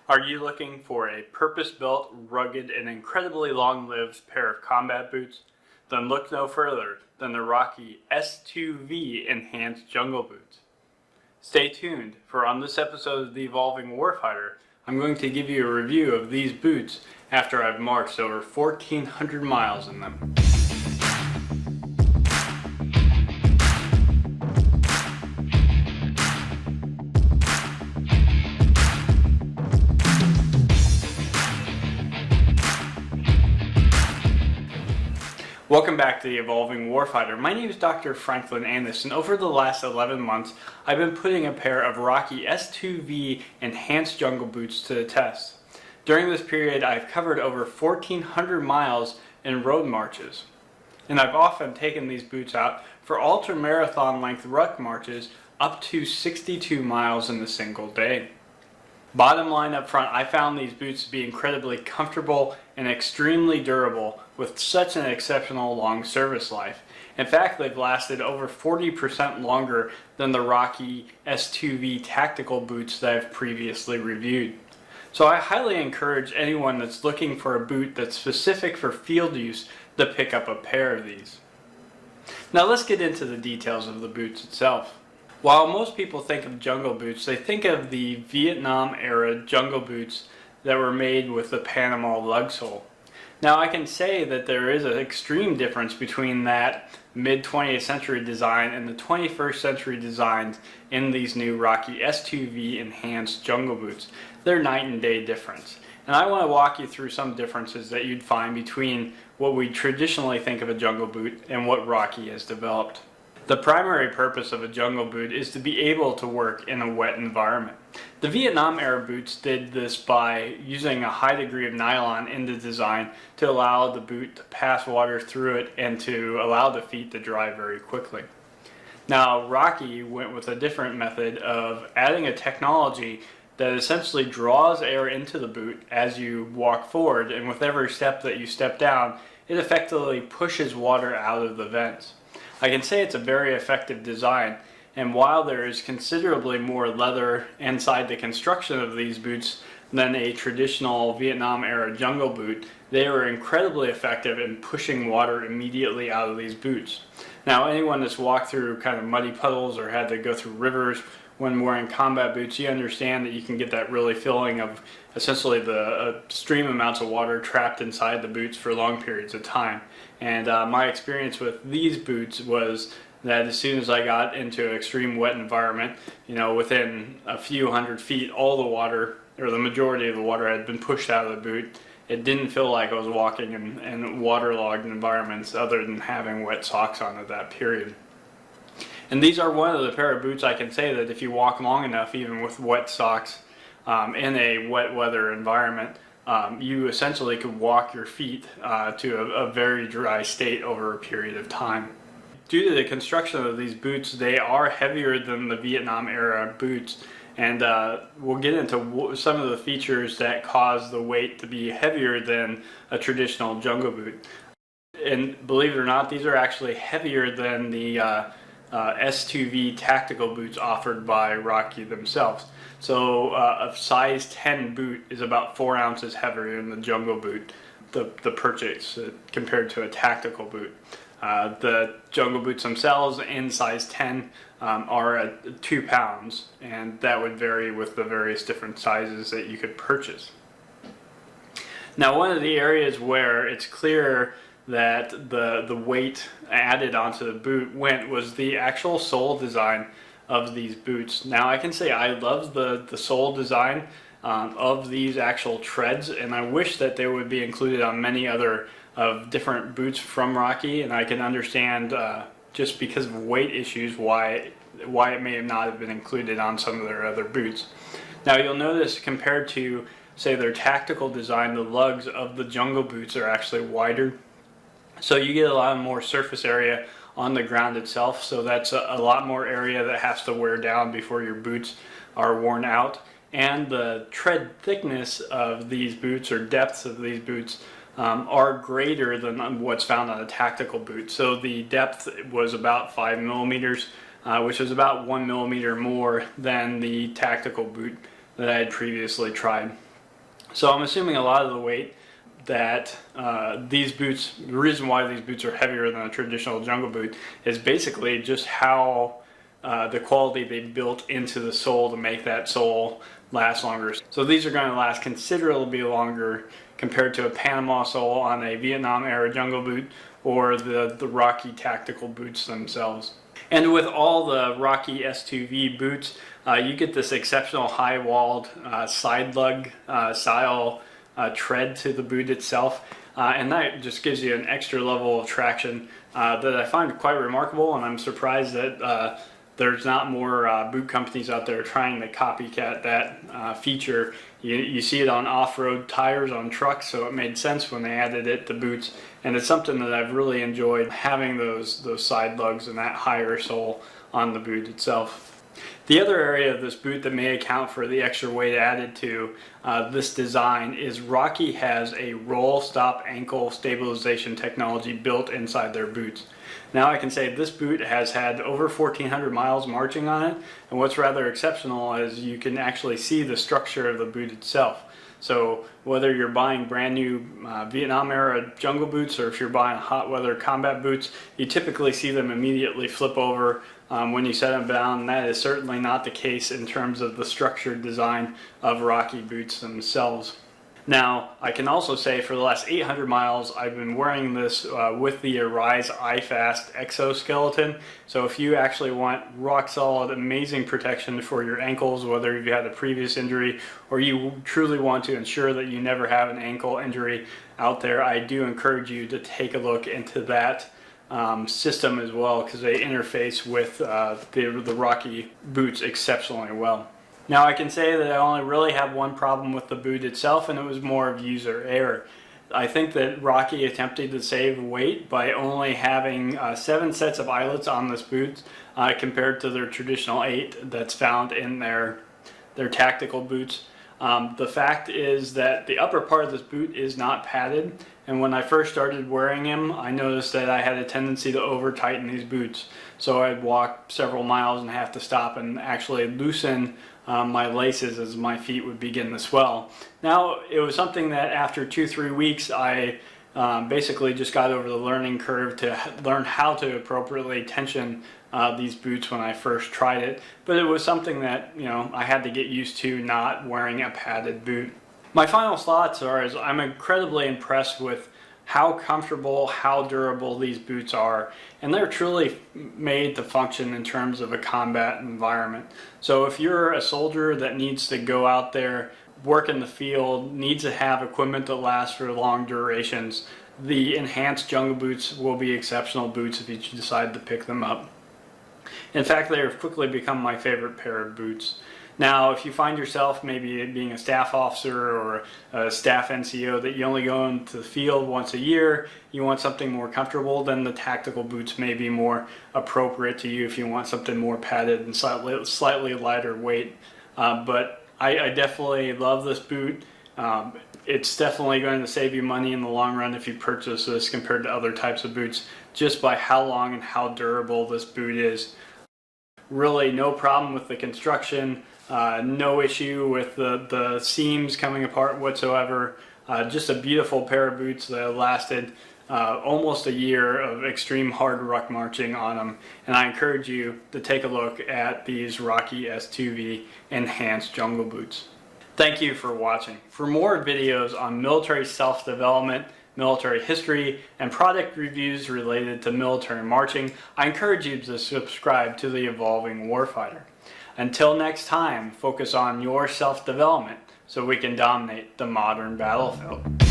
Are you looking for a purpose-built, rugged, and incredibly long-lived pair of combat boots? Then look no further than the Rocky S2V Enhanced Jungle Boots. Stay tuned, for on this episode of the Evolving Warfighter, I'm going to give you a review of these boots after I've marched over 1,400 miles in them. Welcome back to the Evolving Warfighter. My name is Dr. Franklin Anderson. Over the last 11 months, I've been putting a pair of Rocky S2V Enhanced Jungle Boots to the test. During this period, I've covered over 1,400 miles in road marches. And I've often taken these boots out for ultra-marathon length ruck marches up to 62 miles in a single day. Bottom line up front, I found these boots to be incredibly comfortable and extremely durable with such an exceptional long service life. In fact, they've lasted over 40% longer than the Rocky S2V tactical boots that I've previously reviewed. So I highly encourage anyone that's looking for a boot that's specific for field use to pick up a pair of these. Now let's get into the details of the boots itself. While most people think of jungle boots, they think of the Vietnam-era jungle boots that were made with the Panama lug sole. Now I can say that there is an extreme difference between that mid-20th century design and the 21st century designs in these new Rocky S2V Enhanced Jungle Boots. They're night and day difference. And I want to walk you through some differences that you'd find between what we traditionally think of a jungle boot and what Rocky has developed. The primary purpose of a jungle boot is to be able to work in a wet environment. The Vietnam-era boots did this by using a high degree of nylon in the design to allow the boot to pass water through it and to allow the feet to dry very quickly. Now, Rocky went with a different method of adding a technology that essentially draws air into the boot as you walk forward, and with every step that you step down, it effectively pushes water out of the vents. I can say it's a very effective design, and while there is considerably more leather inside the construction of these boots than a traditional Vietnam-era jungle boot, they were incredibly effective in pushing water immediately out of these boots. Now, anyone that's walked through kind of muddy puddles or had to go through rivers when wearing combat boots, you understand that you can get that really feeling of essentially the extreme amounts of water trapped inside the boots for long periods of time. And my experience with these boots was that as soon as I got into an extreme wet environment, within a few hundred feet, all the water, or the majority of the water, had been pushed out of the boot. It didn't feel like I was walking in waterlogged environments other than having wet socks on at that period. And these are one of the pair of boots I can say that if you walk long enough, even with wet socks in a wet weather environment, you essentially could walk your feet to a very dry state over a period of time. Due to the construction of these boots, they are heavier than the Vietnam-era boots, and we'll get into some of the features that cause the weight to be heavier than a traditional jungle boot. And believe it or not, these are actually heavier than the S2V tactical boots offered by Rocky themselves. So a size 10 boot is about 4 ounces heavier than the jungle boot, the purchase, compared to a tactical boot. The jungle boots themselves in size 10 are at 2 pounds, and that would vary with the various different sizes that you could purchase. Now, one of the areas where it's clear that the weight added onto the boot was the actual sole design of these boots. Now I can say I love the sole design of these actual treads, and I wish that they would be included on many other of different boots from Rocky, and I can understand just because of weight issues why it may not have been included on some of their other boots. Now you'll notice compared to say their tactical design, the lugs of the jungle boots are actually wider. So you get a lot more surface area on the ground itself, so that's a lot more area that has to wear down before your boots are worn out. And the tread thickness of these boots, or depths of these boots, are greater than what's found on a tactical boot. So the depth was about 5 millimeters, which is about 1 millimeter more than the tactical boot that I had previously tried. So I'm assuming a lot of the weight that these boots, the reason why these boots are heavier than a traditional jungle boot is basically just how the quality they built into the sole to make that sole last longer. So these are going to last considerably longer compared to a Panama sole on a Vietnam era jungle boot or the Rocky tactical boots themselves. And with all the Rocky S2V boots, you get this exceptional high-walled side lug style tread to the boot itself, and that just gives you an extra level of traction that I find quite remarkable, and I'm surprised that there's not more boot companies out there trying to copycat that feature. You see it on off-road tires on trucks, so it made sense when they added it to boots, and it's something that I've really enjoyed, having those side lugs and that higher sole on the boot itself. The other area of this boot that may account for the extra weight added to this design is Rocky has a roll stop ankle stabilization technology built inside their boots. Now I can say this boot has had over 1,400 miles marching on it, and what's rather exceptional is you can actually see the structure of the boot itself. So whether you're buying brand new Vietnam era jungle boots or if you're buying hot weather combat boots, you typically see them immediately flip over when you set them down, and that is certainly not the case in terms of the structured design of Rocky boots themselves. Now, I can also say for the last 800 miles, I've been wearing this with the Arise iFast exoskeleton. So if you actually want rock solid, amazing protection for your ankles, whether you've had a previous injury or you truly want to ensure that you never have an ankle injury out there, I do encourage you to take a look into that system as well, because they interface with the Rocky boots exceptionally well. Now I can say that I only really have one problem with the boot itself, and it was more of user error. I think that Rocky attempted to save weight by only having 7 sets of eyelets on this boot compared to their traditional 8 that's found in their tactical boots. The fact is that the upper part of this boot is not padded, and when I first started wearing them, I noticed that I had a tendency to over tighten these boots. So I'd walk several miles and have to stop and actually loosen my laces as my feet would begin to swell. Now, it was something that after 2-3 weeks I basically just got over the learning curve to learn how to appropriately tension these boots when I first tried it, but it was something that, you know, I had to get used to not wearing a padded boot. My final thoughts are I'm incredibly impressed with how comfortable, how durable these boots are, and they're truly made to function in terms of a combat environment. So if you're a soldier that needs to go out there, work in the field, needs to have equipment that lasts for long durations, the enhanced jungle boots will be exceptional boots if you decide to pick them up. In fact, they have quickly become my favorite pair of boots. Now, if you find yourself maybe being a staff officer or a staff NCO that you only go into the field once a year, you want something more comfortable, then the tactical boots may be more appropriate to you if you want something more padded and slightly lighter weight. But I definitely love this boot. It's definitely going to save you money in the long run if you purchase this compared to other types of boots, just by how long and how durable this boot is. Really no problem with the construction, no issue with the seams coming apart whatsoever. Just a beautiful pair of boots that have lasted almost a year of extreme hard ruck marching on them, and I encourage you to take a look at these Rocky S2V enhanced jungle boots. Thank you for watching. For more videos on military self-development, military history, and product reviews related to military marching, I encourage you to subscribe to the Evolving Warfighter. Until next time, focus on your self-development so we can dominate the modern battlefield.